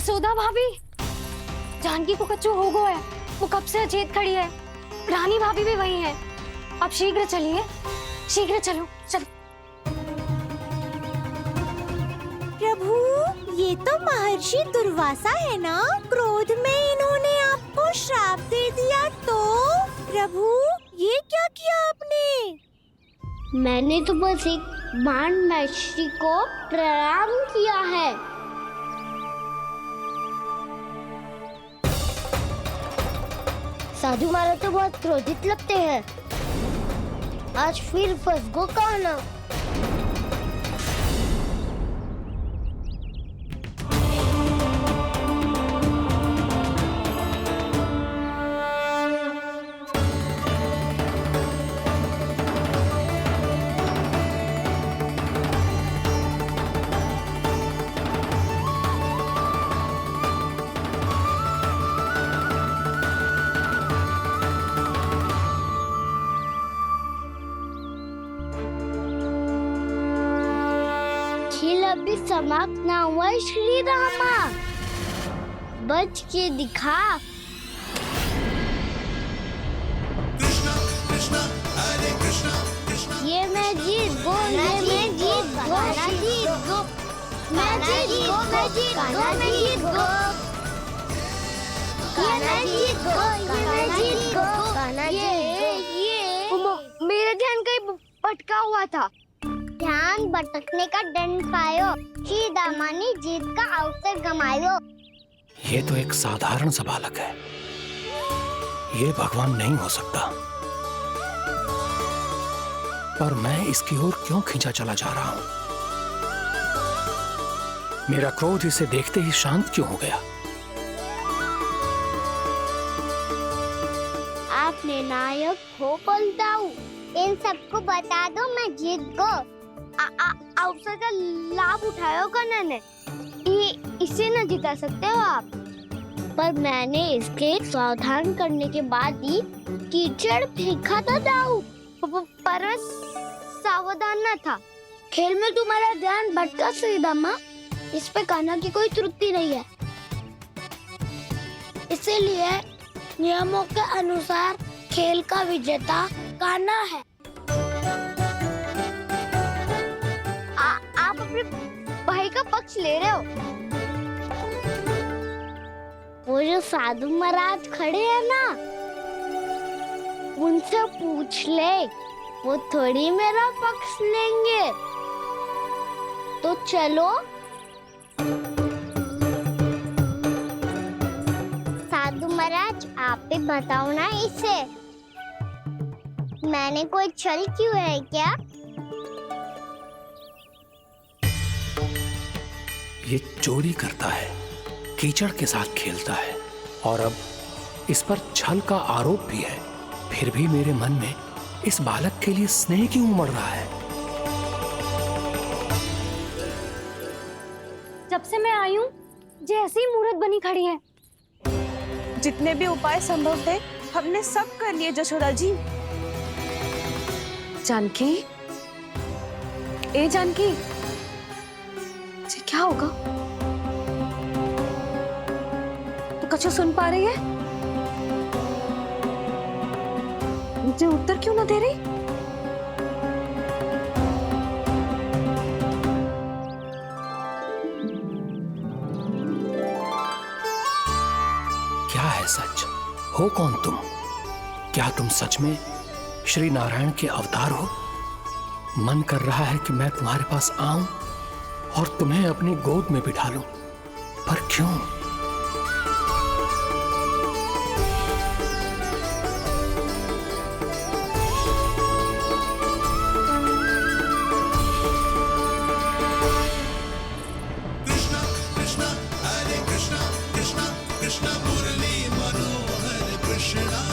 जसोदा भाभी, जानकी को कच्चू हो गया है, वो कब से अचेत खड़ी है। रानी भाभी भी वही है। आप शीघ्र चलिए, शीघ्र चलो चलो। प्रभु, ये तो महर्षि दुर्वासा है ना? क्रोध में इन्होंने आपको श्राप दे दिया तो? प्रभु, ये क्या किया आपने? मैंने तो बस एक बाण महर्षि को प्रणाम किया है। साधु महाराज तो बहुत क्रोधित लगते हैं। आज फिर फंस गो कहना। खेल अभी समाप्त ना हुआ है श्री रामा। बच के दिखा। कृष्णा कृष्णा हरे कृष्णा कृष्णा। ये मैं जीत गो, ये मैं जीत गो, जीत गो, मैं जीत गो, मैं जीत गो, मैं जीत गो, ये मैं जीत गो, ये मैं जीत गो, ये मेरा ध्यान कहीं भटका हुआ था। ध्यान भटकने का दंड पायो, श्री दामा ने जीत का अवसर गमायो। ये तो एक साधारण सा बालक है, ये भगवान नहीं हो सकता। पर मैं इसकी ओर क्यों खींचा चला जा रहा हूं? मेरा क्रोध इसे देखते ही शांत क्यों हो गया? आपने नायक हो पलटाऊ। इन सबको बता दो मैं जीत गो। अवसर का लाभ उठायो कन्ना ने। इसे न जिता सकते हो आप। पर मैंने इसके सावधान करने के बाद ही कीचड़ फेंका था दाऊ। पर सावधान न था। खेल में तुम्हारा ध्यान भटका श्री दामा। इस पे कान्हा की कोई त्रुटि नहीं है। इसीलिए नियमों के अनुसार खेल का विजेता कान्हा है। आप अपने भाई का पक्ष ले रहे हो। वो जो साधु महाराज खड़े हैं ना, उनसे पूछ ले, वो थोड़ी मेरा पक्ष लेंगे। तो चलो। साधु महाराज, आप भी बताओ ना इसे, मैंने कोई छल क्यों है क्या? ये चोरी करता है, कीचड़ के साथ खेलता है और अब इस पर छल का आरोप भी है। फिर भी मेरे मन में इस बालक के लिए स्नेह क्यों उमड़ रहा है? जब से मैं आई हूँ, जैसी मूर्त बनी खड़ी है। जितने भी उपाय संभव थे हमने सब कर लिए जशोदा जी। जानकी, ए जानकी, ये क्या होगा? तो कच्चू सुन पा रही है? मुझे उत्तर क्यों ना दे रही? क्या है सच? हो कौन तुम? क्या तुम सच में श्री नारायण के अवतार हो? मन कर रहा है कि मैं तुम्हारे पास आऊं और तुम्हें अपनी गोद में बिठा लूं, पर क्यों? कृष्णा कृष्णा हरे कृष्णा कृष्णा कृष्णा मुरली मनोहर कृष्णा।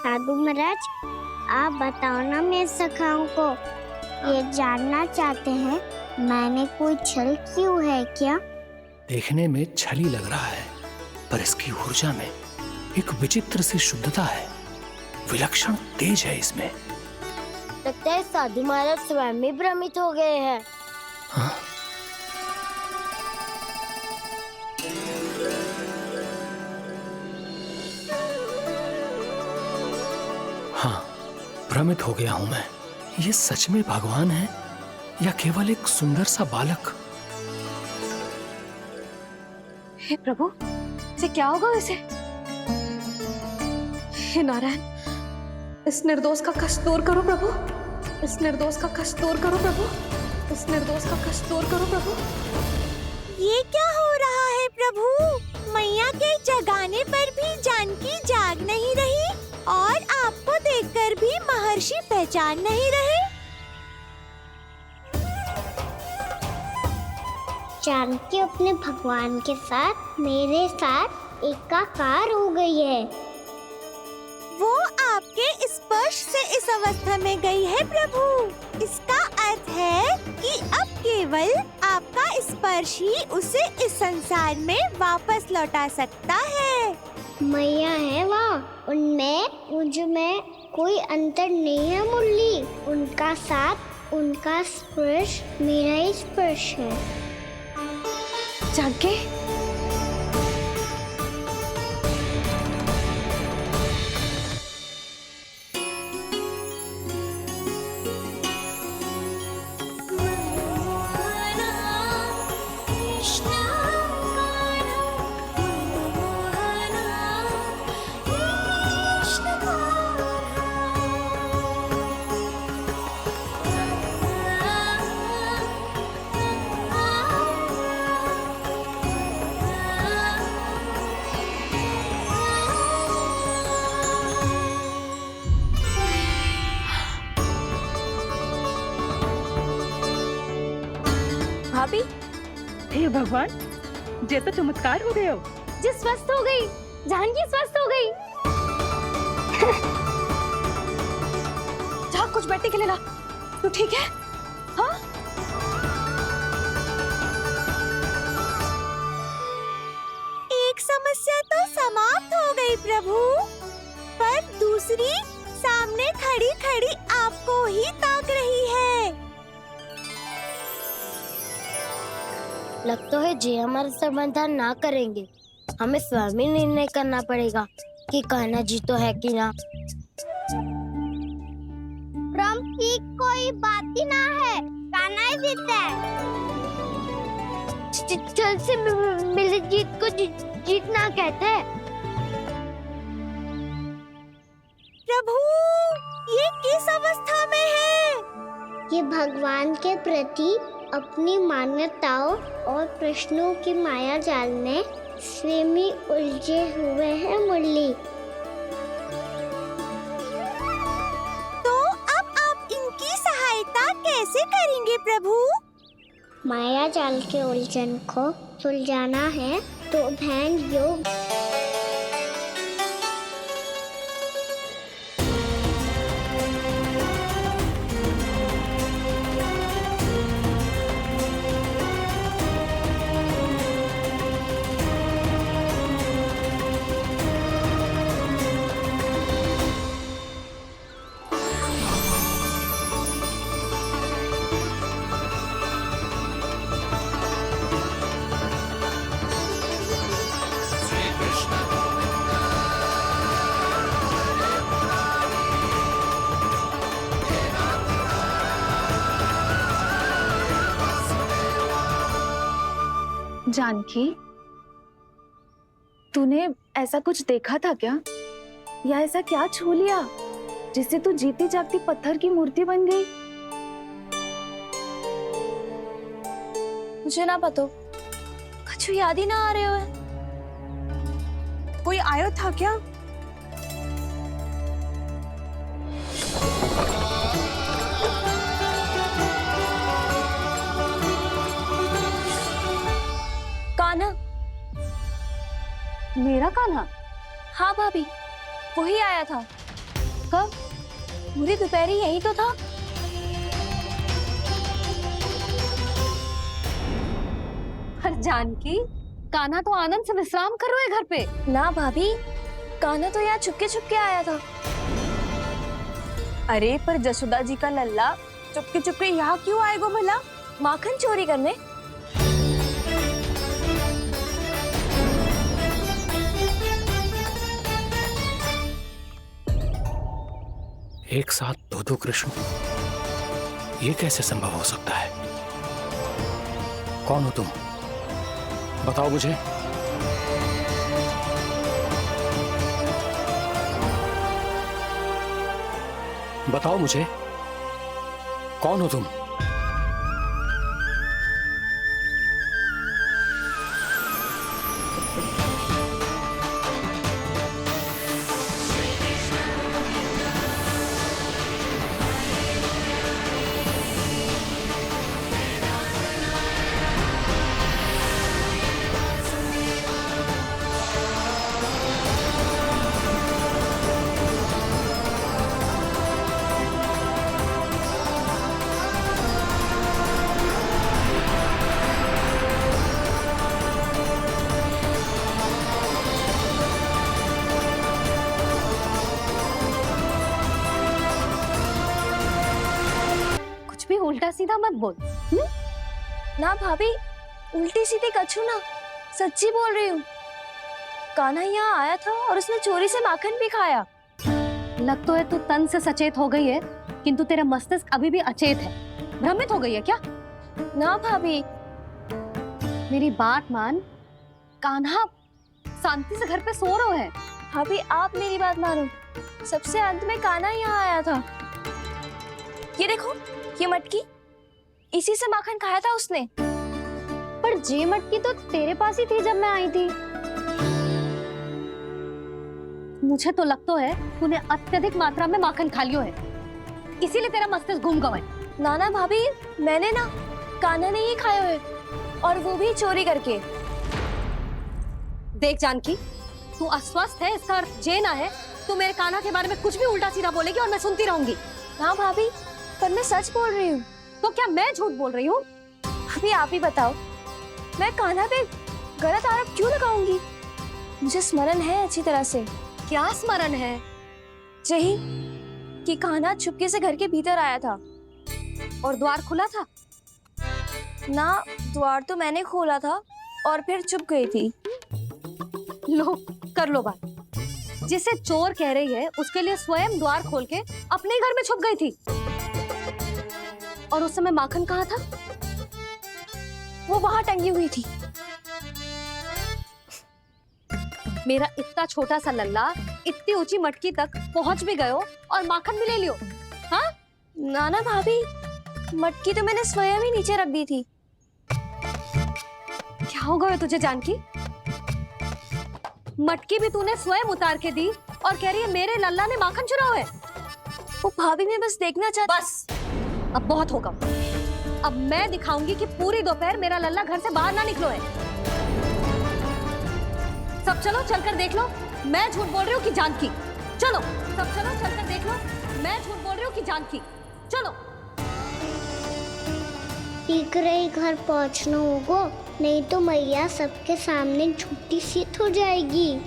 साधु महाराज, आप बताओ ना मेरे सखाओं को, ये जानना चाहते हैं मैंने कोई छल क्यों है क्या? देखने में छली लग रहा है, पर इसकी ऊर्जा में एक विचित्र सी शुद्धता है, विलक्षण तेज है इसमें। लगता है साधु महाराज स्वयं ही भ्रमित हो गए हैं। हाँ? हाँ, भ्रमित हो गया हूं मैं। ये सच में भगवान है या केवल एक सुंदर सा बालक? हे प्रभु, इसे क्या होगा इसे? हे नारायण, इस निर्दोष का कष्ट दूर करो प्रभु, इस निर्दोष का कष्ट दूर करो प्रभु, इस निर्दोष का कष्ट दूर करो प्रभु। ये क्या हो रहा है प्रभु? मैया के जगाने पर भी जानकी जाग नहीं रही और आपको देखकर भी महर्षि पहचान नहीं रहे। जानकी अपने भगवान के साथ मेरे साथ एकाकार हो गई है। वो आपके स्पर्श से इस अवस्था में गई है प्रभु। इसका अर्थ है कि अब केवल आपका स्पर्श ही उसे इस संसार में वापस लौटा सकता है। मैया है वहाँ, उनमें मुझ में कोई अंतर नहीं है मुरली। उनका साथ, उनका स्पर्श मेरा ही स्पर्श है। जानकी, भाभी, हे भगवान, ये तो चमत्कार हो गए हो। जी स्वस्थ हो गई, जानकी स्वस्थ हो गई। जा कुछ बैठने के लिए ला। तू ठीक है? हाँ? एक समस्या तो समाप्त हो गई प्रभु, पर दूसरी सामने खड़ी खड़ी आपको ही ताक रही है। लगता है जी हमारा समाधान ना करेंगे। हमें स्वयं ही निर्णय करना पड़ेगा कि कान्हा जी तो है कि ना। ब्रह्म की कोई बात ही ना है, कान्हा ही जीता है। चल से मिले जीत को जीतना कहते हैं। प्रभु, ये किस अवस्था में है? ये भगवान के प्रति अपनी मान्यताओं और प्रश्नों की माया जाल में स्वयं ही उलझे हुए हैं मुरली। तो अब आप इनकी सहायता कैसे करेंगे प्रभु? माया जाल के उलझन को सुलझाना है तो ध्यान योग। जानकी, तूने ऐसा कुछ देखा था क्या? या ऐसा क्या छू लिया जिससे तू जीती जागती पत्थर की मूर्ति बन गई? मुझे ना पता, कुछ याद ही ना आ रहे हो। कोई आया था क्या? कान्हा, मेरा कान्हा? हाँ भाभी, वही आया था। कब? पूरी दोपहर यही तो था। पर जानकी, कान्हा तो आनंद से विश्राम कर रहे घर पे। ना भाभी, कान्हा तो यहाँ छुपके छुपके आया था। अरे पर जसोदा जी का लल्ला चुपके चुपके यहाँ क्यों आएगा भला? माखन चोरी करने? एक साथ दो कृष्ण, ये कैसे संभव हो सकता है? कौन हो तुम? बताओ मुझे। बताओ मुझे, कौन हो तुम? उल्टा सीधा मत बोल। ना भाभी, उल्टी सीधी कछू ना, सच्ची बोल रही हूँ। कान्हा यहाँ आया था और उसने चोरी से माखन भी खाया। लग तो है तू तन से सचेत हो गई है, किंतु तेरा मस्तिष्क अभी भी अचेत है। भ्रमित हो गई है क्या? ना भाभी, मेरी बात मान, कान्हा शांति से घर पे सो रहा है। भाभी आप मेरी बात मानो, सबसे अंत में कान्हा यहाँ आया था। ये देखो, ये मटकी, इसी से माखन खाया था उसने। पर जे मटकी तो तेरे पास ही थी जब मैं आई थी। मुझे तो लगता है तूने अत्यधिक मात्रा में माखन खा लियो है, इसीलिए तेरा मस्तिष्क घूम गया है। नाना भाभी, मैंने ना, कान्हा ने ही खाया है, और वो भी चोरी करके। देख जानकी, तू अस्वस्थ है, इसका अर्थ जे ना है तू मेरे कान्हा के बारे में कुछ भी उल्टा सीधा बोलेगी और मैं सुनती रहूंगी। हाँ भाभी, पर मैं सच बोल रही हूँ। तो क्या मैं झूठ बोल रही हूँ? अभी आप ही बताओ, मैं कान्हा पे गलत आरोप क्यों लगाऊंगी? मुझे स्मरण है अच्छी तरह से। क्या स्मरण है? यही कि कान्हा चुपके से घर के भीतर आया था। और द्वार खुला था? ना, द्वार तो मैंने खोला था और फिर चुप गई थी। लो, कर लो बात। जिसे चोर कह रही है उसके लिए स्वयं द्वार खोल के अपने घर में छुप गई थी। और उस समय माखन कहाँ था? वो वहां टंगी हुई थी। मेरा इतना छोटा सा लल्ला इतनी ऊंची मटकी तक पहुंच भी गयो और माखन भी ले लियो। हाँ? नाना भाभी, मटकी तो मैंने स्वयं ही नीचे रख दी थी। क्या हो गया तुझे जानकी? मटकी भी तूने स्वयं उतार के दी और कह रही है मेरे लल्ला ने माखन चुराया है। वो भाभी मैं बस देखना चाहती। बस, अब बहुत होगा। अब मैं दिखाऊंगी कि पूरी दोपहर मेरा लल्ला घर से बाहर ना निकलो है। सब चलो, चलकर देख लो मैं झूठ बोल रही हूँ कि जानकी। चलो सब चलो, चलकर देख लो मैं झूठ बोल रही हूँ कि जानकी। चलो। शीघ्र ही घर पहुंचना होगा, नहीं तो मैया सबके सामने झूठी सिद्ध हो जाएगी।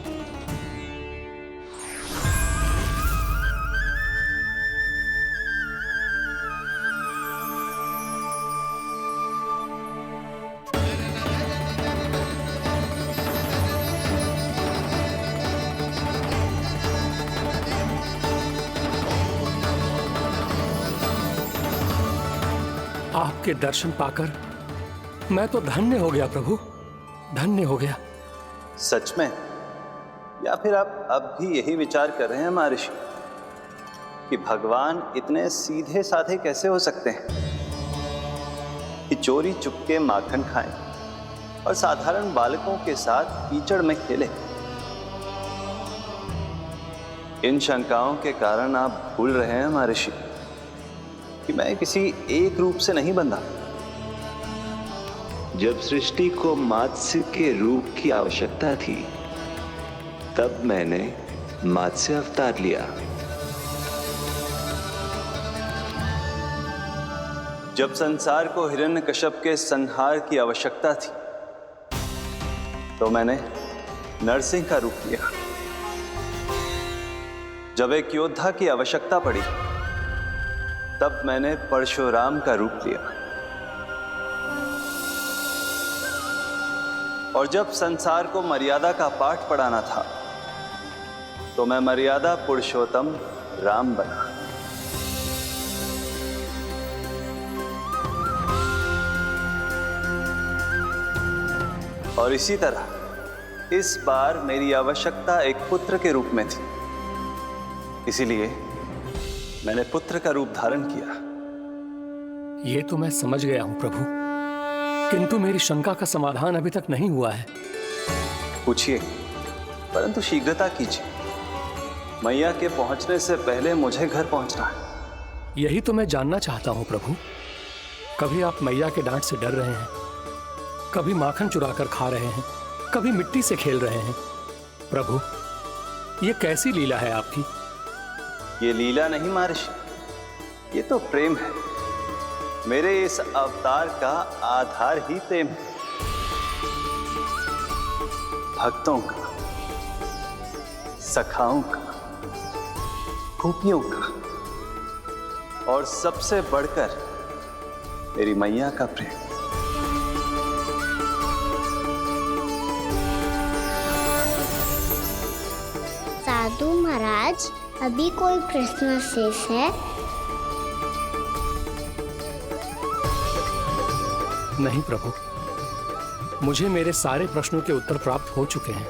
आपके दर्शन पाकर मैं तो धन्य हो गया प्रभु, धन्य हो गया। सच में? या फिर आप अब भी यही विचार कर रहे हैं महर्षि कि भगवान इतने सीधे साधे कैसे हो सकते हैं कि चोरी चुपके माखन खाएं और साधारण बालकों के साथ कीचड़ में खेले? इन शंकाओं के कारण आप भूल रहे हैं महर्षि कि मैं किसी एक रूप से नहीं बंधा। जब सृष्टि को मत्स्य के रूप की आवश्यकता थी, तब मैंने मत्स्य अवतार लिया। जब संसार को हिरण्यकश्यप के संहार की आवश्यकता थी तो मैंने नरसिंह का रूप लिया। जब एक योद्धा की आवश्यकता पड़ी तब मैंने परशुराम का रूप लिया। और जब संसार को मर्यादा का पाठ पढ़ाना था तो मैं मर्यादा पुरुषोत्तम राम बना। और इसी तरह इस बार मेरी आवश्यकता एक पुत्र के रूप में थी, इसीलिए मैंने पुत्र का रूप धारण किया। ये तो मैं समझ गया हूं प्रभु, किंतु मेरी शंका का समाधान अभी तक नहीं हुआ है। पूछिए, परंतु शीघ्रता कीजिए। मैया के पहुंचने से पहले मुझे घर पहुंचना है। यही तो मैं जानना चाहता हूं प्रभु। कभी आप मैया के डांट से डर रहे हैं, कभी माखन चुराकर खा रहे हैं, कभी मिट्टी से खेल रहे हैं। प्रभु, ये कैसी लीला है आपकी? ये लीला नहीं महर्षि, ये तो प्रेम है। मेरे इस अवतार का आधार ही प्रेम है। भक्तों का, सखाओं का, गोपियों का और सबसे बढ़कर मेरी मैया का प्रेम। साधु महाराज, अभी कोई प्रश्न शेष है? नहीं प्रभु, मुझे मेरे सारे प्रश्नों के उत्तर प्राप्त हो चुके हैं।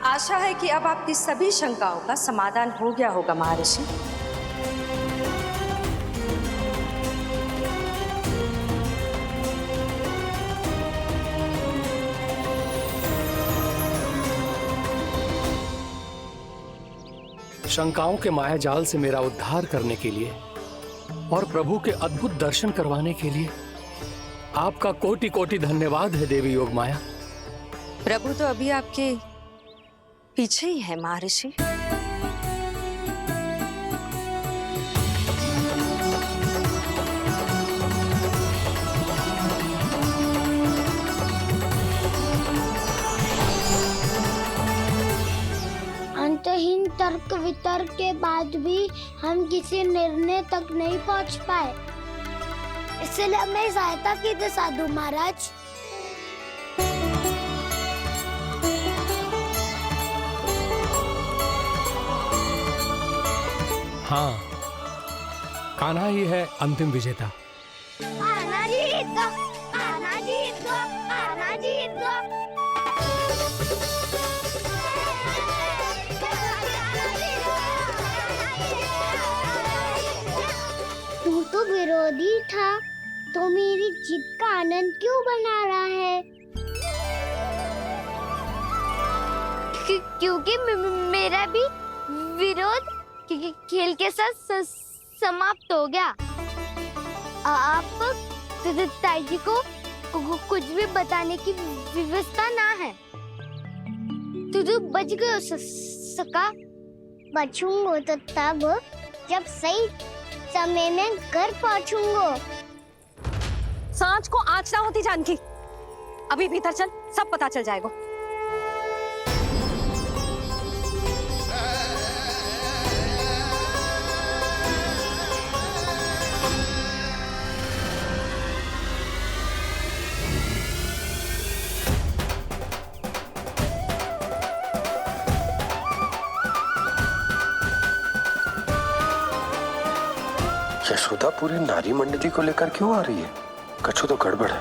आशा है कि अब आपकी सभी शंकाओं का समाधान हो गया होगा महर्षि। शंकाओं के मायाजाल से मेरा उद्धार करने के लिए और प्रभु के अद्भुत दर्शन करवाने के लिए आपका कोटि कोटि धन्यवाद है देवी योगमाया। प्रभु तो अभी आपके पीछे ही है महर्षि। अंतहीन तर्क वितर्क के बाद भी हम किसी निर्णय तक नहीं पहुंच पाए, इसलिए हमें सहायता कीजिए साधु महाराज। हाँ, कान्हा ही है अंतिम विजेता। कान्हा जीत गो, कान्हा जीत गो, कान्हा जीत गो। तू तो विरोधी था, तो मेरी जीत का आनंद क्यों बना रहा है? क्योंकि मेरा भी विरोध खेल के साथ समाप्त हो गया। आप ताई जी को कुछ भी बताने की व्यवस्था ना है। तुझे बच गए सका। बचूंगा तो तब जब सही समय में घर पहुंचूंगा। सांच को आँच ना होती जानकी। अभी भीतर चल, सब पता चल जाएगा। यशोदा पूरी नारी मंडली को लेकर क्यों आ रही है? कछु तो गड़बड़ है।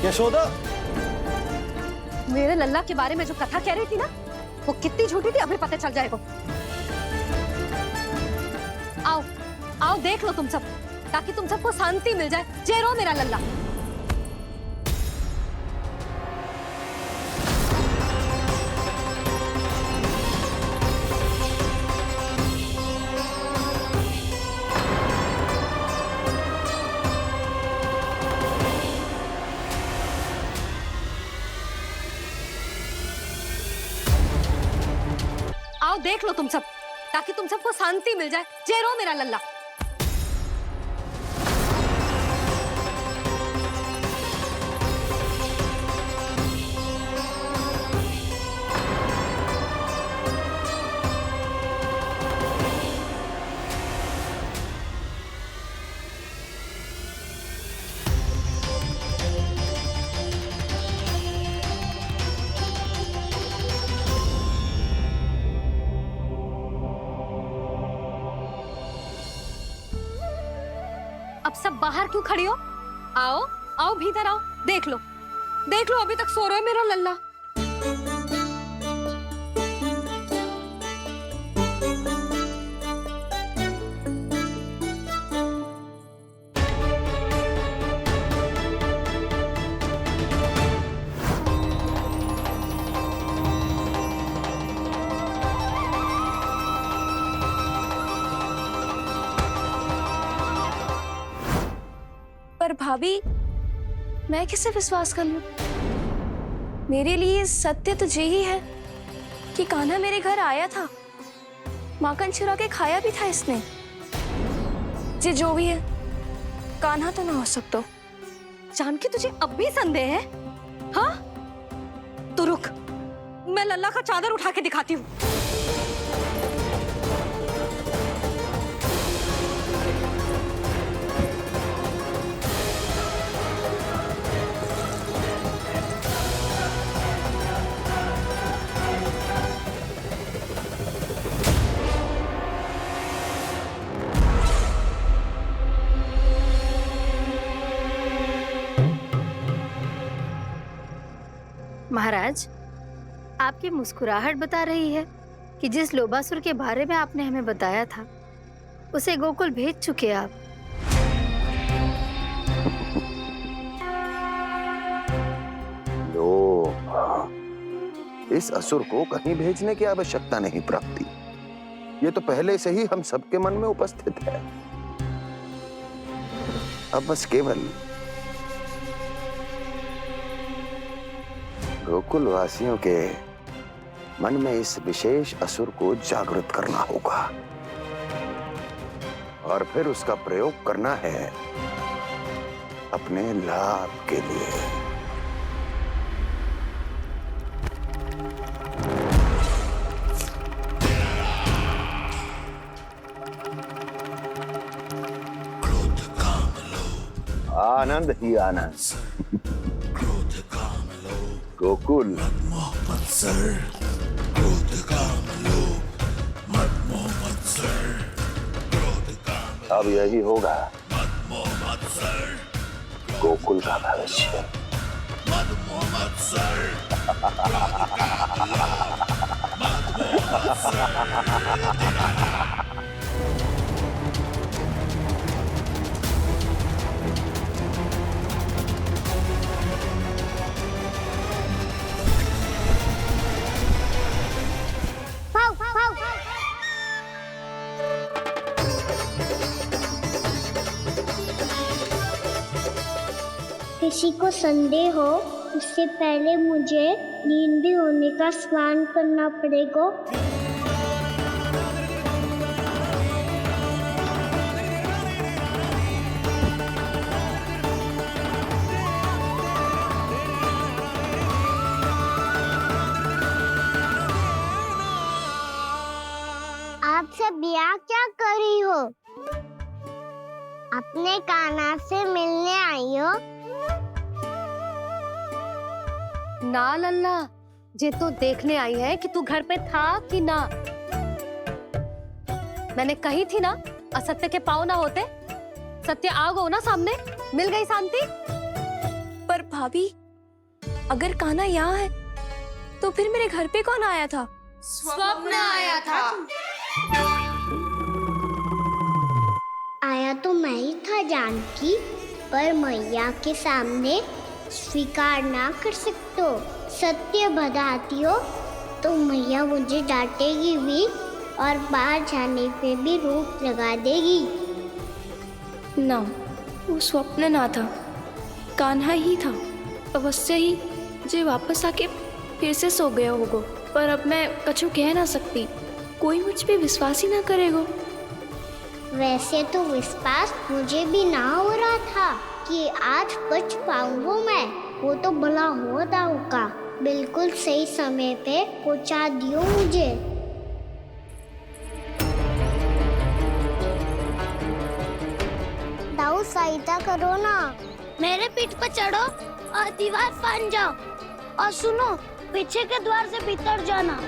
यशोदा, मेरे लल्ला के बारे में जो कथा कह रही थी ना, वो कितनी झूठी थी अभी पता चल जाएगा। आओ आओ देख लो तुम सब, ताकि तुम सबको शांति मिल जाए। जय रो मेरा लल्ला। आओ देख लो तुम सब, ताकि तुम सबको शांति मिल जाए। जय रो मेरा लल्ला। अब सब बाहर क्यों खड़ी हो? आओ आओ भीतर आओ, देख लो अभी तक सो रहा है मेरा लल्ला। पर भाभी, मैं किसे विश्वास कर लूं? मेरे लिए सत्य तो यही है कि कान्हा मेरे घर आया था, माखन चुरा के खाया भी था इसने। जो भी है, कान्हा तो ना हो सकता। जानकी तुझे अब भी संदेह है? हाँ तो रुक, मैं लल्ला का चादर उठा के दिखाती हूँ। महाराज, आपकी मुस्कुराहट बता रही है कि जिस लोबासुर के बारे में आपने हमें बताया था, उसे गोकुल भेज चुके आप। लो, इस असुर को कहीं भेजने की आवश्यकता नहीं प्राप्ति। ये तो पहले से ही हम सबके मन में उपस्थित है। अब बस केवल गोकुल वासियों के मन में इस विशेष असुर को जागृत करना होगा और फिर उसका प्रयोग करना है अपने लाभ के लिए। आनंद ही आनंद। गोकुल अब यही होगा गोकुल का भविष्य। किसी को संदेह हो, उससे पहले मुझे नींद भी होने का स्नान करना पड़ेगा। आप सब यहाँ क्या कर रही हो? अपने कान्हा से मिलने आई हो? ना लल्ला, जे तो देखने आई है कि तू घर पे था कि ना। मैंने कही थी ना, असत्य के पांव ना होते। सत्य आ गो ना सामने, मिल गई शांति। पर भाभी, अगर कान्हा यहाँ है तो फिर मेरे घर पे कौन आया था? स्वप्न आया था। आया तो मैं ही था जानकी, पर मैया के सामने स्वीकार ना कर सकते हो। सत्य बताती हो तो मैया मुझे डांटेगी भी और बाहर जाने पे भी रोक लगा देगी। ना, वो स्वप्न ना था, कान्हा ही था। अवश्य ही जे वापस आके फिर से सो गया होगा। पर अब मैं कछु कह ना सकती। कोई मुझ पे विश्वास ही ना करेगा। वैसे तो विश्वास मुझे भी ना हो रहा था कि आज बच पाऊंगा मैं। वो तो भला हो दाऊ का, बिल्कुल सही समय पे पहुंचा दियो मुझे। दाऊ सहायता करो ना, मेरे पीठ पर चढ़ो और दीवार फाड़ जाओ, और सुनो पीछे के द्वार से भीतर जाना।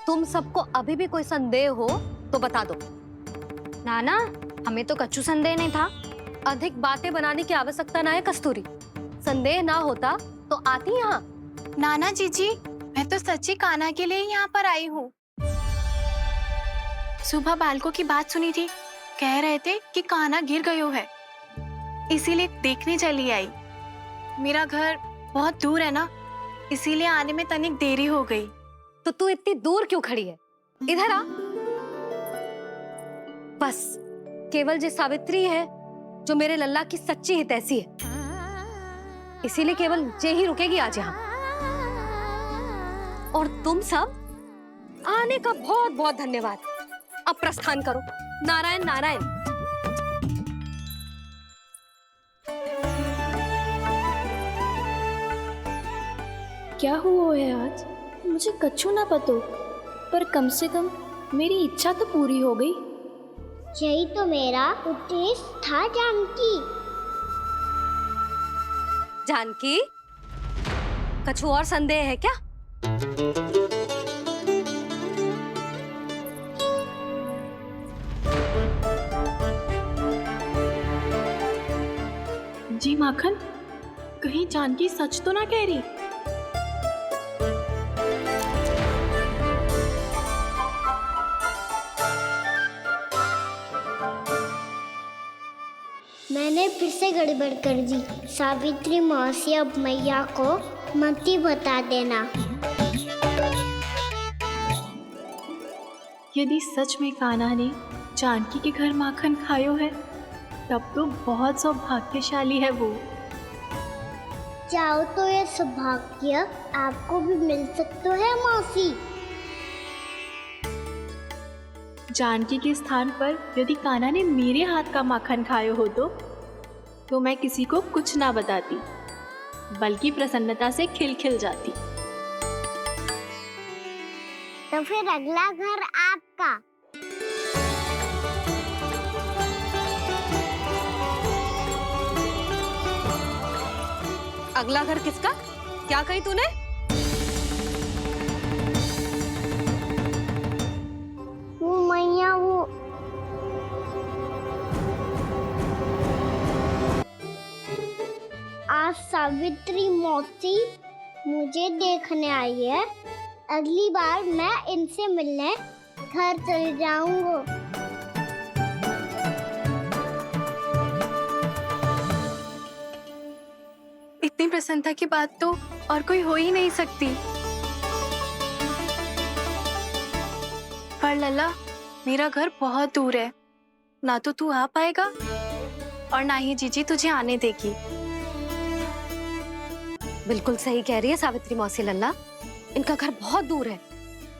तुम सबको अभी भी कोई संदेह हो तो बता दो। नाना, हमें तो कच्चू संदेह नहीं था। अधिक बातें बनाने की आवश्यकता ना है कस्तूरी। संदेह ना होता तो आती यहाँ। नाना जीजी, मैं तो सच्ची कान्हा के लिए यहाँ पर आई हूँ। सुबह बालकों की बात सुनी थी, कह रहे थे कि कान्हा गिर गयो है, इसीलिए देखने चली आई। मेरा घर बहुत दूर है ना, इसीलिए आने में तनिक देरी हो गई। तो तू इतनी दूर क्यों खड़ी है? इधर आ। बस केवल जे सावित्री है जो मेरे लल्ला की सच्ची हितैषी है, इसीलिए केवल जे ही रुकेगी आज यहाँ। और तुम सब आने का बहुत बहुत धन्यवाद। अब प्रस्थान करो। नारायण नारायण। क्या हुआ है आज? मुझे कच्चू ना पतो, पर कम से कम मेरी इच्छा तो पूरी हो गई। यही तो मेरा उद्देश्य था जानकी। जानकी, कछु और संदेह है क्या? जी माखन, कहीं जानकी सच तो ना कह रही? मैंने फिर से गड़बड़ कर दी। सावित्री मौसी अब मैया को मत ही बता देना। यदि सच में कान्हा ने जानकी के घर माखन खायो है, तब तो बहुत सौभाग्यशाली है वो। चाहो तो ये सौभाग्य आपको भी मिल सकता है मौसी। जानकी के स्थान पर यदि कान्हा ने मेरे हाथ का माखन खायो हो तो मैं किसी को कुछ ना बताती, बल्कि प्रसन्नता से खिलखिल जाती। तो फिर अगला घर आपका। अगला घर किसका? क्या कही तूने? वो मैया, वो आज सावित्री मौसी मुझे देखने आई है। अगली बार मैं इनसे मिलने घर चले जाऊंगा। इतनी प्रसन्नता की बात तो और कोई हो ही नहीं सकती। पर लल्ला, मेरा घर बहुत दूर है, ना तो तू आ पाएगा और ना ही जीजी तुझे आने देगी। बिल्कुल सही कह रही है सावित्री मौसी लल्ला, इनका घर बहुत दूर है,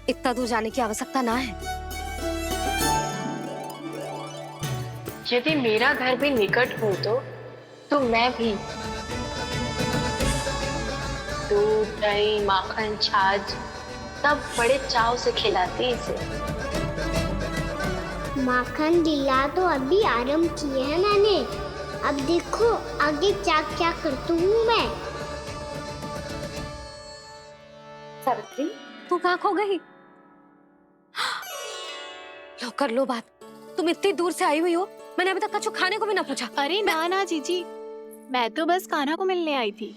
इतना दूर जाने की आवश्यकता ना है। यदि मेरा घर भी निकट हो तो मैं भी दूध, दही, माखन, छाछ सब बड़े चाव से खिलाती इसे। माखन लीला तो अभी आरंभ की है मैंने। अब देखो आगे क्या क्या करती हूँ मैं। सावित्री, तू कहाँ खो गई? लो कर लो बात। तुम इतनी दूर से आई हुई हो, मैंने अभी तक कछु खाने को भी ना पूछा। अरे ना ना जीजी, मैं तो बस कान्हा को मिलने आई थी।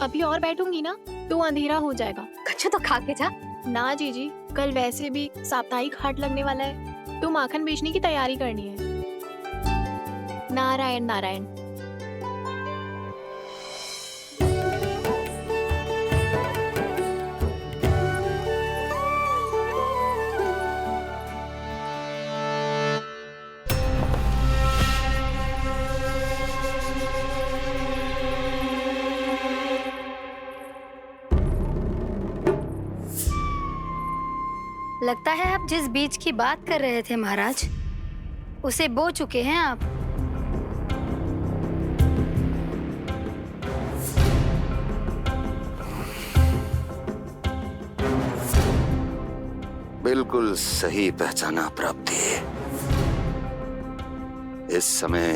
अभी और बैठूंगी ना तो अंधेरा हो जाएगा। कछु तो खा के जा। ना जीजी, कल वैसे भी साप्ताहिक हाट लगने वाला है तो माखन बेचने की तैयारी करनी है। नारायण नारायण। लगता है आप जिस बीज की बात कर रहे थे महाराज, उसे बो चुके हैं आप। बिल्कुल सही पहचाना प्राप्ति। इस समय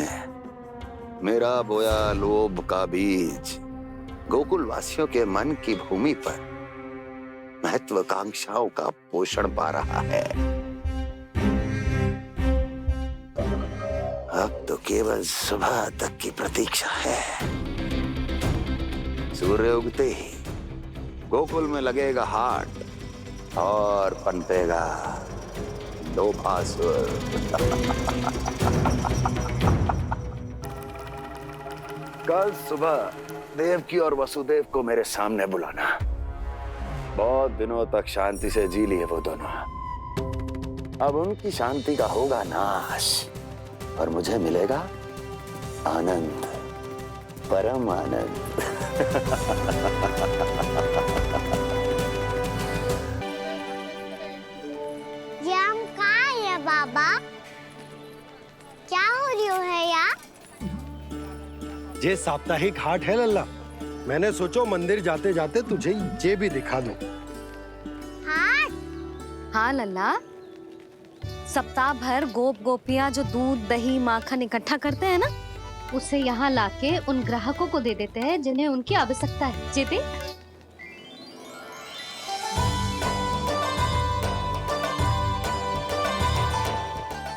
मेरा बोया लोभ का बीज गोकुल वासियों के मन की भूमि पर महत्वाकांक्षाओं का पोषण पा रहा है। अब तो केवल सुबह तक की प्रतीक्षा है। सूर्य उगते ही गोकुल में लगेगा हाट और पनपेगा लोभासुर। कल सुबह देवकी और वसुदेव को मेरे सामने बुलाना। बहुत दिनों तक शांति से जी लिए वो दोनों, अब उनकी शांति का होगा नाश और मुझे मिलेगा आनंद, परम आनंद। ये हम कहाँ है बाबा? क्या हो रही है यार? ये साप्ताहिक हाट है लल्ला। मैंने सोचो मंदिर जाते जाते तुझे ये भी दिखा दूं। हाँ लल्ला, सप्ताह भर गोप गोपियां जो दूध दही माखन इकट्ठा करते हैं ना, उसे यहाँ लाके उन ग्राहकों को दे देते हैं जिन्हें उनकी आवश्यकता है। जेते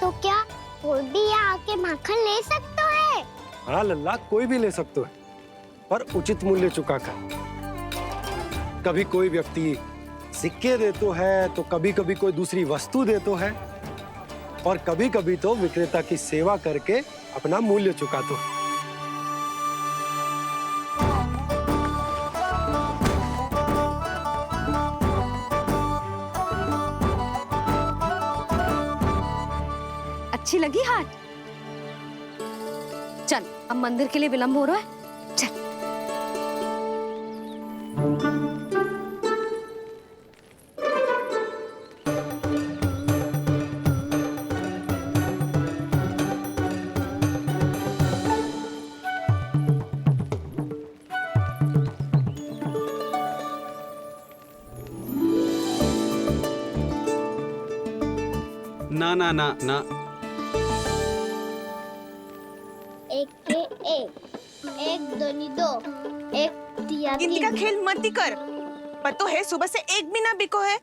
तो क्या कोई भी यहाँ आके माखन ले सकता है? हाँ लल्ला, कोई भी ले सकते है, पर उचित मूल्य चुकाकर। कभी कोई व्यक्ति सिक्के देतो है तो कभी कभी कोई दूसरी वस्तु देतो है और कभी कभी तो विक्रेता की सेवा करके अपना मूल्य चुकातो है। अच्छी लगी हाट? चल, अब मंदिर के लिए विलंब हो रहा है, चल। ना ना ना ना, एक के एक दोनी दो, एक दिया गिनती का खेल मत ही कर। पर तो है सुबह से एक भी ना बिको है।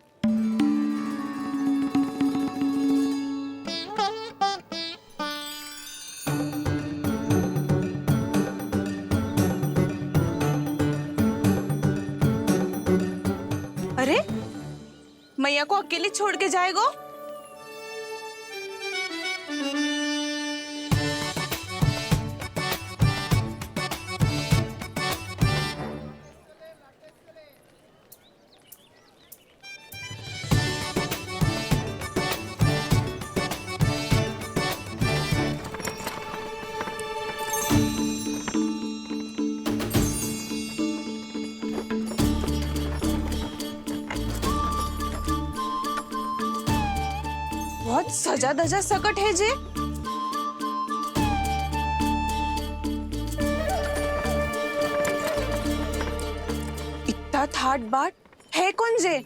अरे मैया को अकेले छोड़ के जाएगो? बहुत सजा धजा सकट है जे। इतना थाट बाट है कौन जे?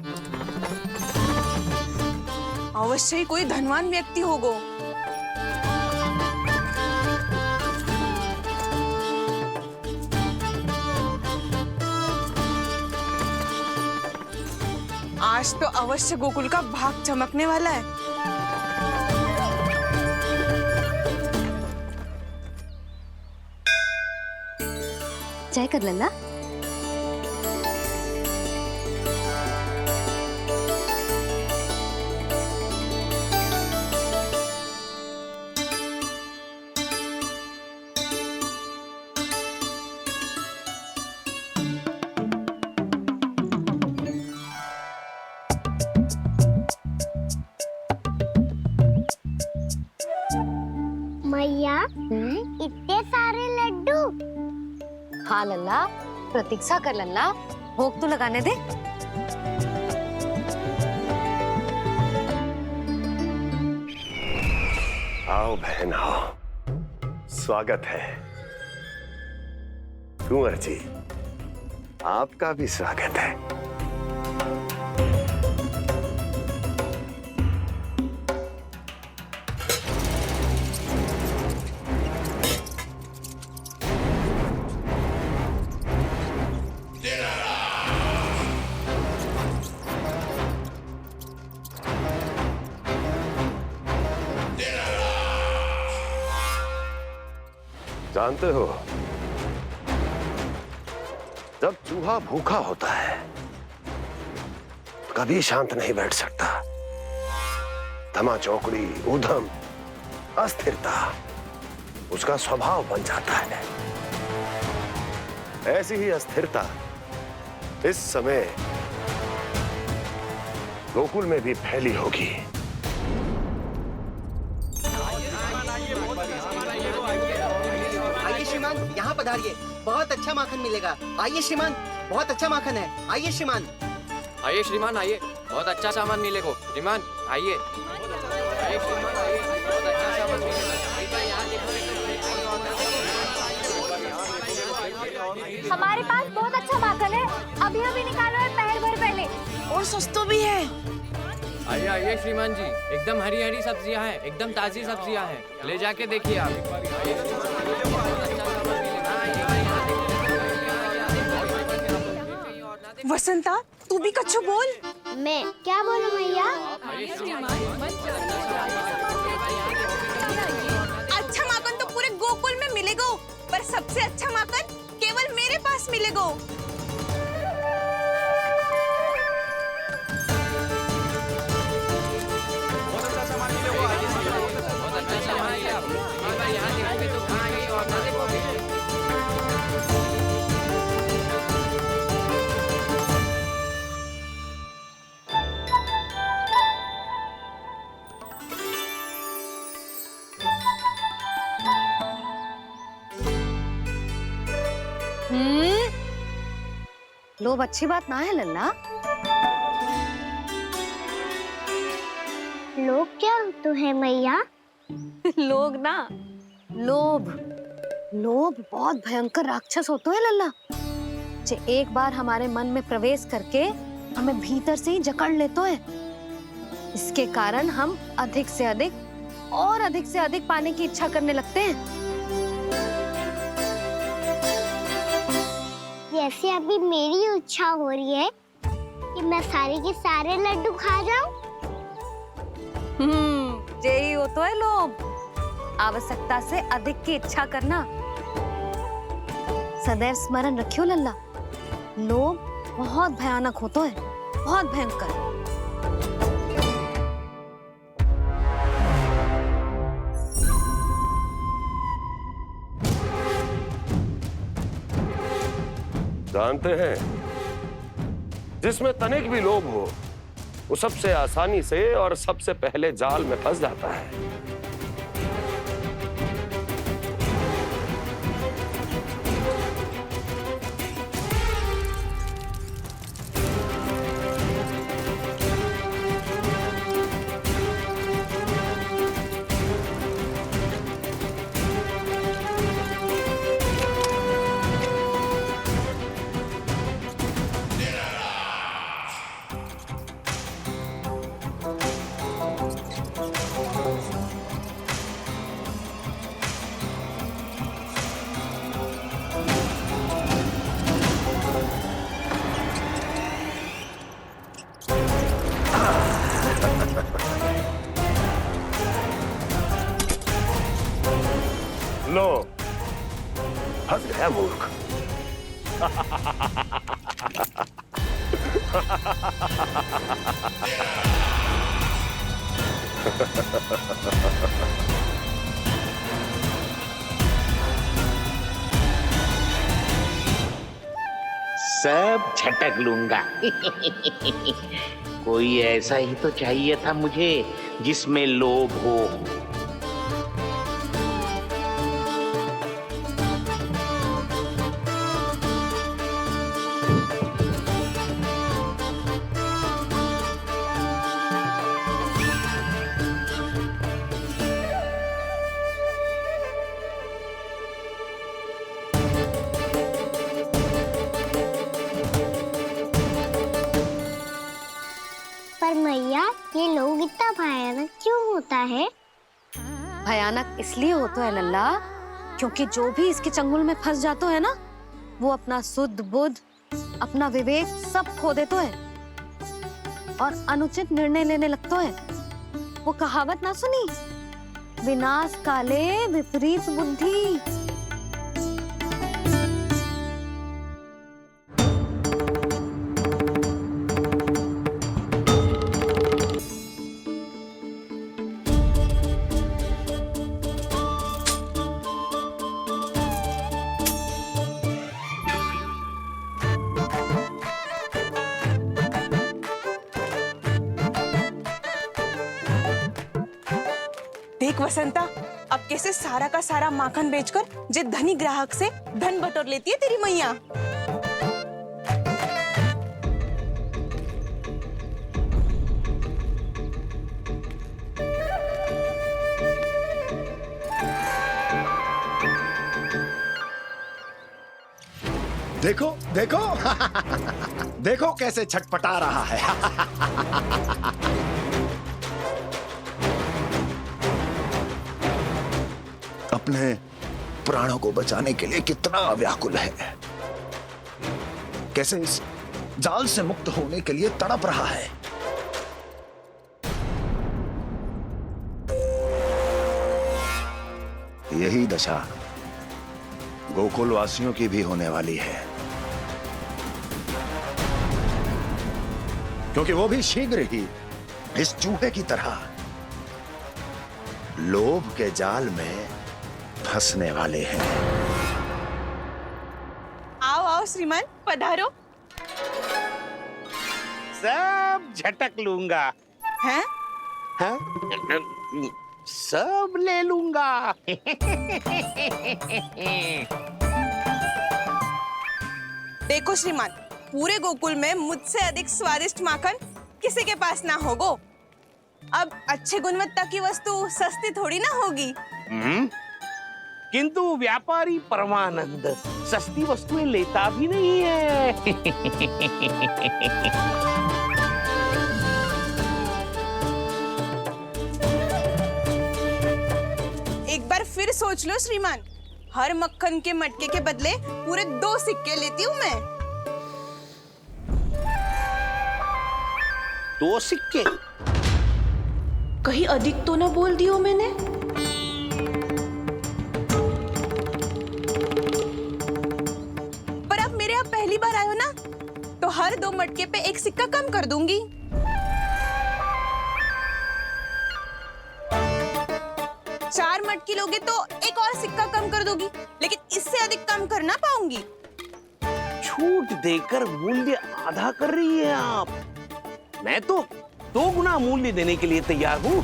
अवश्य ही कोई धनवान व्यक्ति होगो। आज तो अवश्य गोकुल का भाग चमकने वाला है। जय कर लल्ला। मैया इतने सारे लड्डू। हाँ लल्ला, प्रतीक्षा कर लल्ला, भोग तो लगाने दे। आओ बहन आओ, स्वागत है। कुंवर जी, आपका भी स्वागत है। जानते हो, जब चूहा भूखा होता है कभी शांत नहीं बैठ सकता। धमा चौकड़ी, ऊधम, अस्थिरता उसका स्वभाव बन जाता है। ऐसी ही अस्थिरता इस समय गोकुल में भी फैली होगी। श्रीमान, यहाँ पधारिए, बहुत अच्छा माखन मिलेगा। आइए श्रीमान, बहुत अच्छा माखन है। आइए श्रीमान। आइए श्रीमान, आइए, बहुत अच्छा सामान मिलेगा। श्रीमान आइए, आइए श्रीमान, आइए, बहुत अच्छा सामान मिलेगा। हमारे पास बहुत अच्छा माखन है, अभी अभी निकालो और पहर भर पहले। और सस्ता भी है। आइए आइए श्रीमान जी, एकदम हरी हरी सब्जियां हैं, एकदम ताजी सब्जियां हैं, ले जाके देखिए आप। वसंता, तू भी कच्छु बोल। मैं क्या बोलूं मैया? अच्छा माखन तो पूरे गोकुल में मिलेगा, पर सबसे अच्छा माखन केवल मेरे पास मिलेगा। लोभ अच्छी बात ना है लल्ला। लोग क्या होते हैं मैया? लोग ना, लोभ। लोभ बहुत भयंकर राक्षस होते हैं लल्ला, जो एक बार हमारे मन में प्रवेश करके हमें भीतर से ही जकड़ लेते हैं। इसके कारण हम अधिक से अधिक और अधिक से अधिक पाने की इच्छा करने लगते हैं। जैसे अभी मेरी इच्छा हो रही है कि मैं सारे के सारे लड्डू खा जाऊं। यही होता है लोभ, आवश्यकता से अधिक की इच्छा करना। सदैव स्मरण रखियो लल्ला, लोभ बहुत भयानक होता है, बहुत भयंकर। जानते हैं, जिसमें तनिक भी लोभ हो वो सबसे आसानी से और सबसे पहले जाल में फंस जाता है। लो, फंस गया मूर्ख। सब झटक लूंगा। कोई ऐसा ही तो चाहिए था मुझे जिसमें लोभ हो। पर मैया, ये लोग इतना भयानक क्यों होता है? भयानक इसलिए होता है लल्ला, क्योंकि जो भी इसके चंगुल में फंस जाता है ना, वो अपना शुद्ध बुद्ध, अपना विवेक सब खो देता है और अनुचित निर्णय लेने लगता है। वो कहावत ना सुनी, विनाश काले विपरीत बुद्धि। देख वसंता, अब कैसे सारा का सारा माखन बेचकर जे धनी ग्राहक से धन बटोर लेती है तेरी मैया। देखो देखो देखो कैसे छटपटा रहा है। अपने प्राणों को बचाने के लिए कितना व्याकुल है, कैसे इस जाल से मुक्त होने के लिए तड़प रहा है। यही दशा गोकुल वासियों की भी होने वाली है, क्योंकि वो भी शीघ्र ही इस चूहे की तरह लोभ के जाल में फंसने वाले हैं। आओ आओ श्रीमान, पधारो। सब झटक लूंगा। हैं? हाँ? सब ले लूंगा। देखो श्रीमान, पूरे गोकुल में मुझसे अधिक स्वादिष्ट माखन किसी के पास ना होगो। अब अच्छे गुणवत्ता की वस्तु सस्ती थोड़ी ना होगी। किंतु व्यापारी परमानंद सस्ती वस्तुएं लेता भी नहीं है। एक बार फिर सोच लो श्रीमान, हर मक्खन के मटके के बदले पूरे 2 सिक्के लेती हूँ मैं। 2 सिक्के? कहीं अधिक तो ना बोल दियो मैंने? पर अब मेरे यहाँ पहली बार आयो ना, तो हर 2 मटके पे 1 सिक्का कम कर दूंगी। चार मटकी लोगे तो 1 और सिक्का कम कर दूंगी, लेकिन इससे अधिक कम कर ना पाऊंगी। छूट देकर मूल्य आधा कर रही है आप। मैं तो 2 गुना मूल्य देने के लिए तैयार हूँ।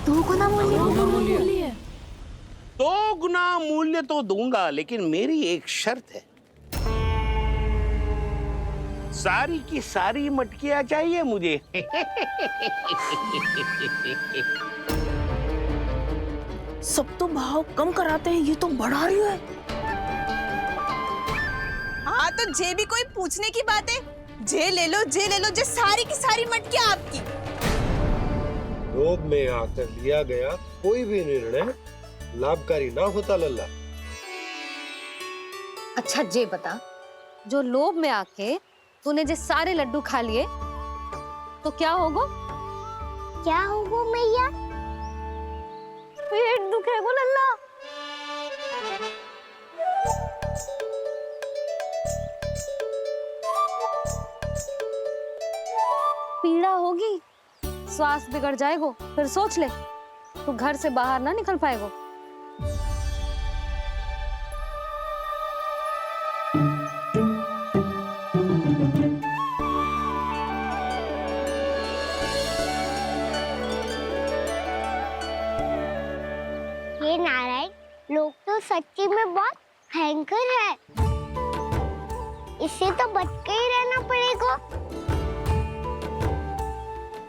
दो गुना मूल्य? 2 गुना मूल्य तो दूंगा, लेकिन मेरी एक शर्त है। सारी की सारी मटकियां चाहिए मुझे। सब तो भाव कम कराते हैं, ये तो बढ़ा रही है। हाँ तो जे भी कोई पूछने की बात है, जे ले लो, जे ले लो, जे सारी की सारी मटकियां आपकी। लोभ में आकर लिया गया कोई भी निर्णय लाभकारी ना होता लल्ला। अच्छा जे बता, जो लोभ में आके तूने जो सारे लड्डू खा लिए तो क्या होगा? क्या होगा मैया? पेट दुखेगा लल्ला। पीड़ा होगी, स्वास्थ्य बिगड़ जाएगा। फिर सोच ले, तू घर से बाहर ना निकल पाएगा। ये नारायण लोग तो सच्ची में बहुत भयंकर है, इससे तो बच के ही रहना पड़ेगा।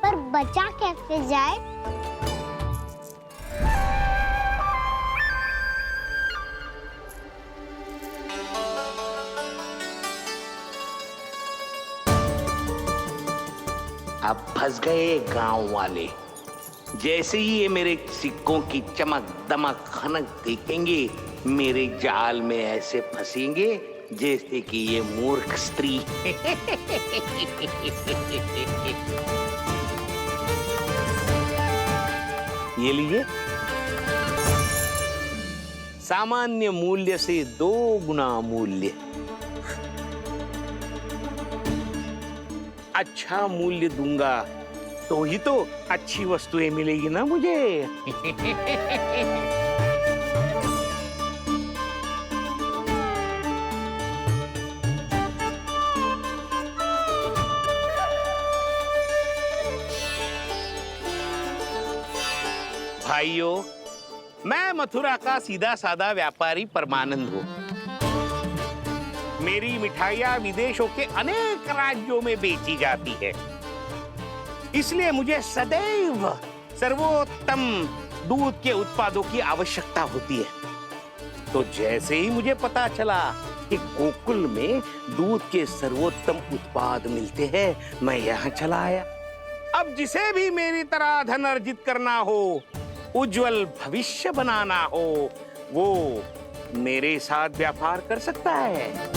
पर बचा कैसे जाए? अब फंस गए गांव वाले। जैसे ही ये मेरे सिक्कों की चमक दमक खनक देखेंगे, मेरे जाल में ऐसे फंसेंगे जैसे कि ये मूर्ख स्त्री। ये लीजिए, सामान्य मूल्य से 2 गुना मूल्य। अच्छा मूल्य दूंगा तो ही तो अच्छी वस्तुएं मिलेगी ना मुझे। भाइयों, मैं मथुरा का सीधा साधा व्यापारी परमानंद हूँ। मेरी मिठाइयाँ विदेशों के अनेक राज्यों में बेची जाती है, इसलिए मुझे सदैव सर्वोत्तम दूध के उत्पादों की आवश्यकता होती है। तो जैसे ही मुझे पता चला कि गोकुल में दूध के सर्वोत्तम उत्पाद मिलते हैं, मैं यहाँ चला आया। अब जिसे भी मेरी तरह धन अर्जित करना हो, उज्जवल भविष्य बनाना हो, वो मेरे साथ व्यापार कर सकता है।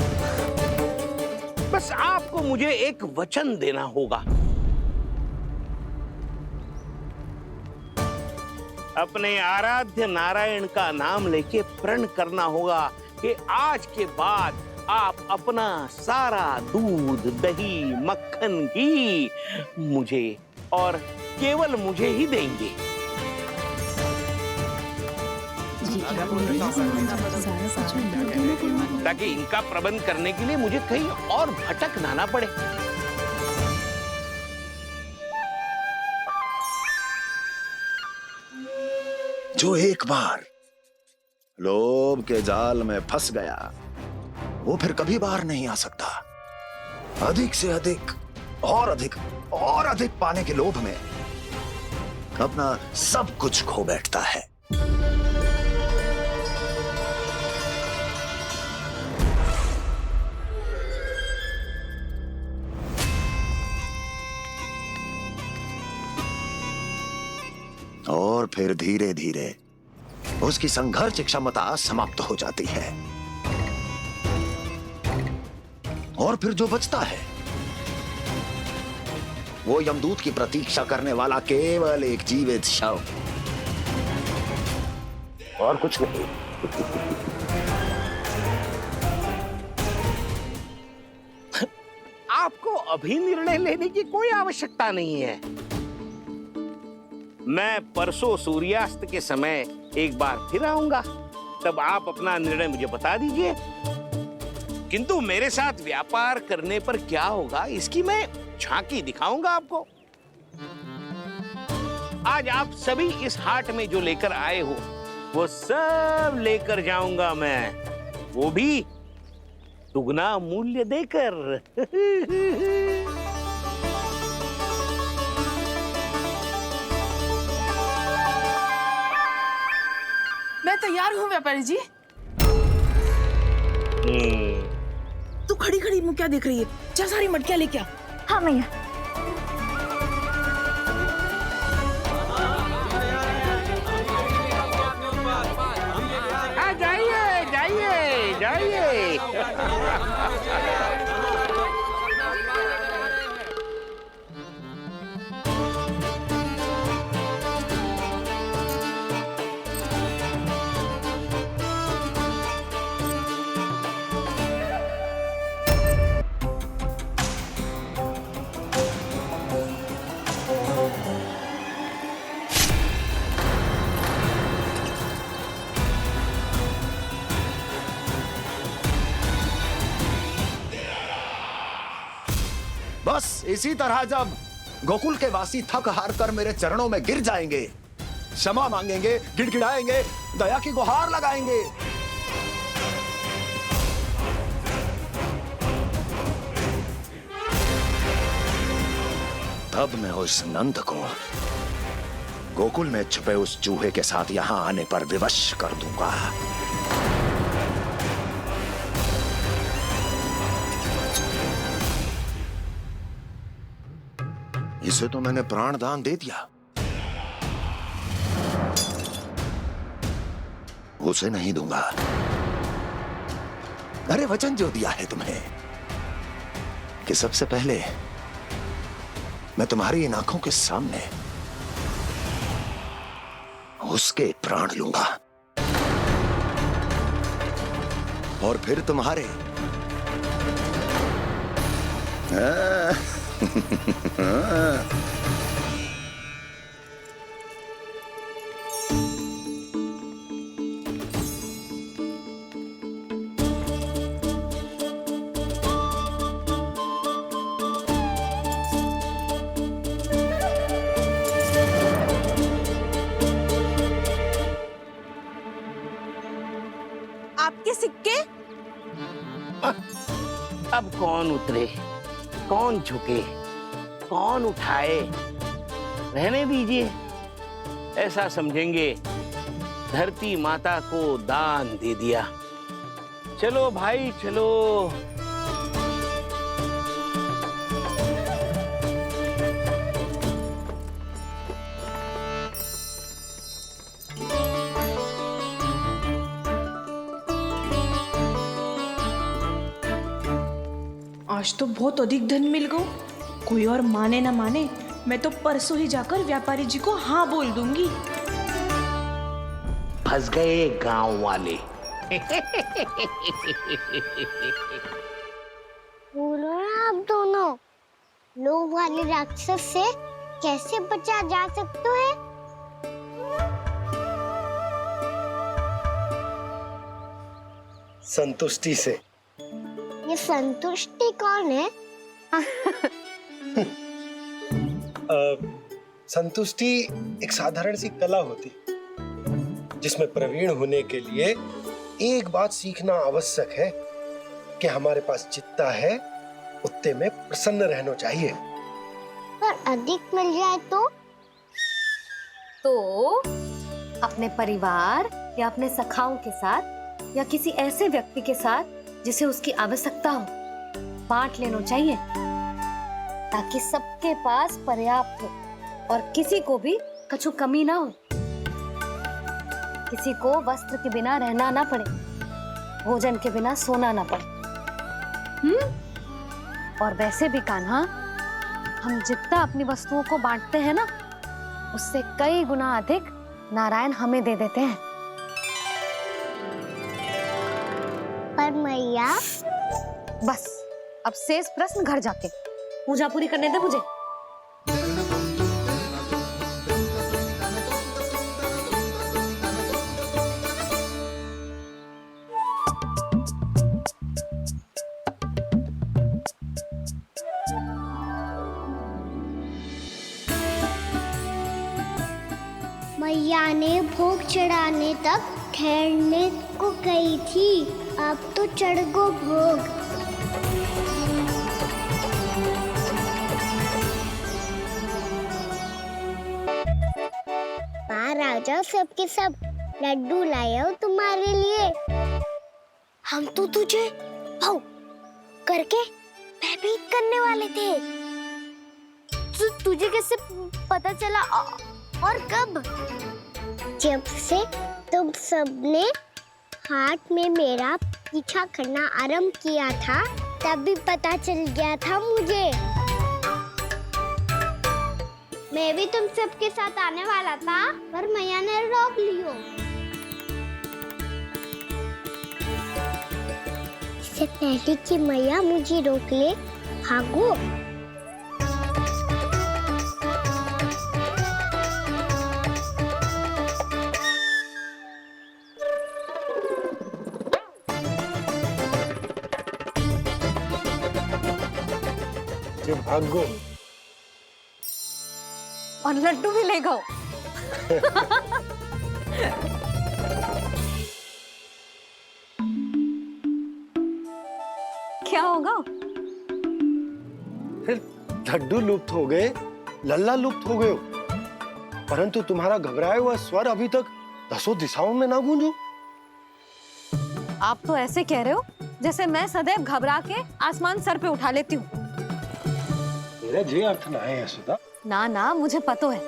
बस आपको मुझे एक वचन देना होगा। अपने आराध्य नारायण का नाम लेके प्रण करना होगा कि आज के बाद आप अपना सारा दूध, दही, मक्खन, घी मुझे और केवल मुझे ही देंगे। ताकि इनका प्रबंध करने के लिए मुझे कहीं और भटकना ना पड़े। जो एक बार लोभ के जाल में फंस गया, वो फिर कभी बाहर नहीं आ सकता। अधिक से अधिक और अधिक और अधिक पाने के लोभ में अपना सब कुछ खो बैठता है। और फिर धीरे धीरे उसकी संघर्ष क्षमता समाप्त हो जाती है, और फिर जो बचता है वो यमदूत की प्रतीक्षा करने वाला केवल एक जीवित शव, और कुछ नहीं। आपको अभी निर्णय लेने की कोई आवश्यकता नहीं है। मैं परसों सूर्यास्त के समय एक बार फिर आऊंगा, तब आप अपना निर्णय मुझे बता दीजिए। किंतु मेरे साथ व्यापार करने पर क्या होगा, इसकी मैं झांकी दिखाऊंगा आपको। आज आप सभी इस हाट में जो लेकर आए हो, वो सब लेकर जाऊंगा मैं, वो भी दुगना मूल्य देकर। मैं तैयार हूँ व्यापारी जी। तू खड़ी खड़ी मुँह क्या देख रही है? जा सारी मटकियाँ लेके आ। हाँ मैया। जाइए जाइए जाइए। बस इसी तरह जब गोकुल के वासी थक हार कर मेरे चरणों में गिर जाएंगे, क्षमा मांगेंगे, गिड़गिड़ाएंगे, दया की गुहार लगाएंगे, तब मैं उस नंद को गोकुल में छुपे उस चूहे के साथ यहां आने पर विवश कर दूंगा। इसे तो मैंने प्राण दान दे दिया, उसे नहीं दूंगा। अरे वचन जो दिया है तुम्हें कि सबसे पहले मैं तुम्हारी इन आंखों के सामने उसके प्राण लूंगा और फिर तुम्हारे। आपके सिक्के? अब कौन उतरे, कौन झुके, कौन उठाए? रहने दीजिए, ऐसा समझेंगे धरती माता को दान दे दिया। चलो भाई चलो। आज तो बहुत अधिक धन मिल गो। कोई और माने ना माने, मैं तो परसों ही जाकर व्यापारी जी को हाँ बोल दूंगी। फंस गए गांव वाले। बोलो ना आप दोनों, लोभ वाले राक्षस से कैसे बचा जा सकते हैं? संतुष्टि से। ये संतुष्टि कौन है? संतुष्टि एक साधारण सी कला होती जिसमें प्रवीण होने के लिए एक बात सीखना आवश्यक है कि हमारे पास जितना है उतने में प्रसन्न रहना चाहिए। पर अधिक मिल जाए तो अपने परिवार या अपने सखाओं के साथ या किसी ऐसे व्यक्ति के साथ जिसे उसकी आवश्यकता हो बांट लेना चाहिए, ताकि सबके पास पर्याप्त हो और किसी को भी कछु कमी ना हो, किसी को वस्त्र के बिना रहना ना पड़े, भोजन के बिना सोना ना पड़े। और वैसे भी कान्हा, हम जितना अपनी वस्तुओं को बांटते हैं ना, उससे कई गुना अधिक नारायण हमें दे देते हैं। पर मैया, बस अब शेष प्रश्न घर जाके पूजा पूरी करने दे मुझे। मैया ने भोग चढ़ाने तक ठहरने को कही थी, अब तो चढ़ गो भोग। राजा सबके सब लड्डू लाए हो तुम्हारे लिए। हम तो तुझे भाव करके भयभीत करने वाले थे। तुझे कैसे पता चला और कब? जब से तुम सबने हाथ में मेरा पीछा करना आरंभ किया था, तभी पता चल गया था मुझे। मैं भी तुम सबके साथ आने वाला था, पर मैया ने रोक लियो। इससे पहले कि मैया मुझे रोक ले, भागो। जे भागो और लड्डू भी ले गो। क्या होगा? फिर लड्डू लुप्त हो गए, लल्ला लुप्त हो गए हो, परंतु तुम्हारा घबराया हुआ स्वर अभी तक 10 दिशाओं में ना गूंजो। आप तो ऐसे कह रहे हो जैसे मैं सदैव घबरा के आसमान सर पे उठा लेती हूँ। मेरा जे अर्थ ना है यशोदा। ना ना, मुझे पता है,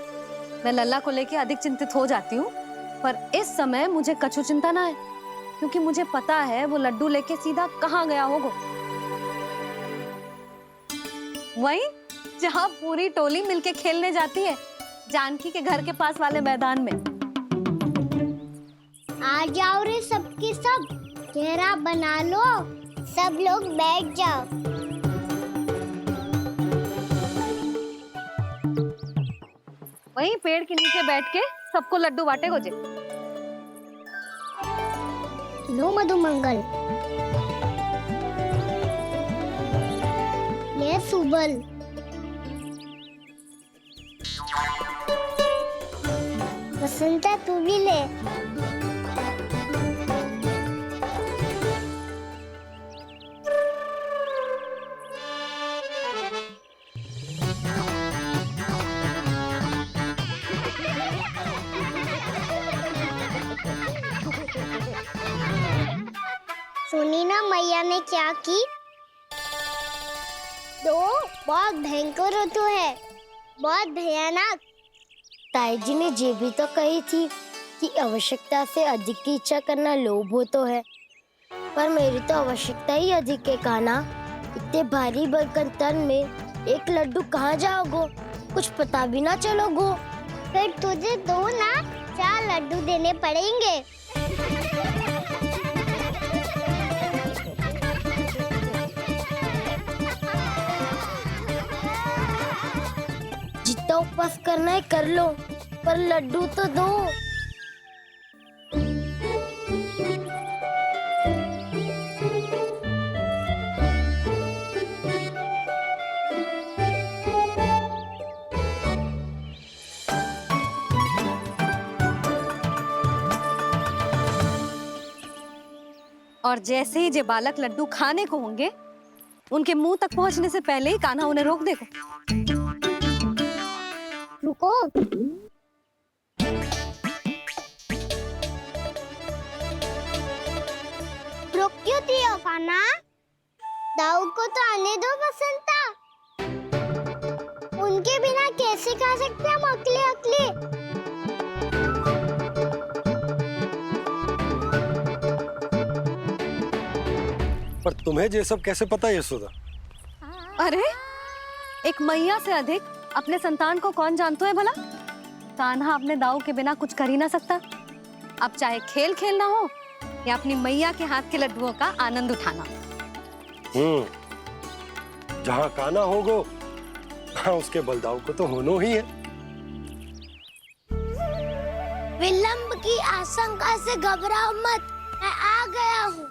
मैं लल्ला को लेके अधिक चिंतित हो जाती हूँ, पर इस समय मुझे कछु चिंता ना है, क्योंकि मुझे पता है वो लड्डू लेके सीधा कहाँ गया होगा। वही जहाँ पूरी टोली मिलके खेलने जाती है, जानकी के घर के पास वाले मैदान में। आ जाओ रे सबके सब, घेरा बना लो, सब लोग बैठ जाओ। वहीं पेड़ के नीचे बैठ के सबको लड्डू बांटे गोजे। लो मधुमंगल, ये सुबल, बसंता तू भी ले। सुनी ना मैया ने क्या की? तो बहुत भयंकर ऋतु है, बहुत भयानक। ताई जी ने ये भी तो कही थी कि आवश्यकता से अधिक की इच्छा करना लोभ हो तो है, पर मेरी तो आवश्यकता ही अधिक है कान्हा। इतने भारी बर्तन तन में एक लड्डू कहाँ जाओगो, कुछ पता भी ना चलोगो। फिर तुझे 2 ना 4 लड्डू देने पड़ेंगे। जितना उपवास करना है कर लो, पर लड्डू तो दो। और जैसे ही जे बालक लड्डू खाने को होंगे, उनके मुंह तक पहुंचने से पहले ही कान्हा उन्हें रोक देगा। रुको, रुक क्यों दियो कान्हा? दाऊ को तो आने दो बसंता। उनके बिना कैसे खा सकते हम अकेले अकेले? पर तुम्हें ये सब कैसे पता यशोदा? अरे, एक मैया से अधिक अपने संतान को कौन जानता है भला? कान्हा अपने दाऊ के बिना कुछ कर ही ना सकता। अब चाहे खेल खेलना हो या अपनी मैया के हाथ के लड्डुओं का आनंद उठाना। जहाँ कान्हा होगो, हाँ उसके बलदाऊ को तो होनो ही है। विलंब की आशंका से घबराओ मत, मैं आ गया हूँ।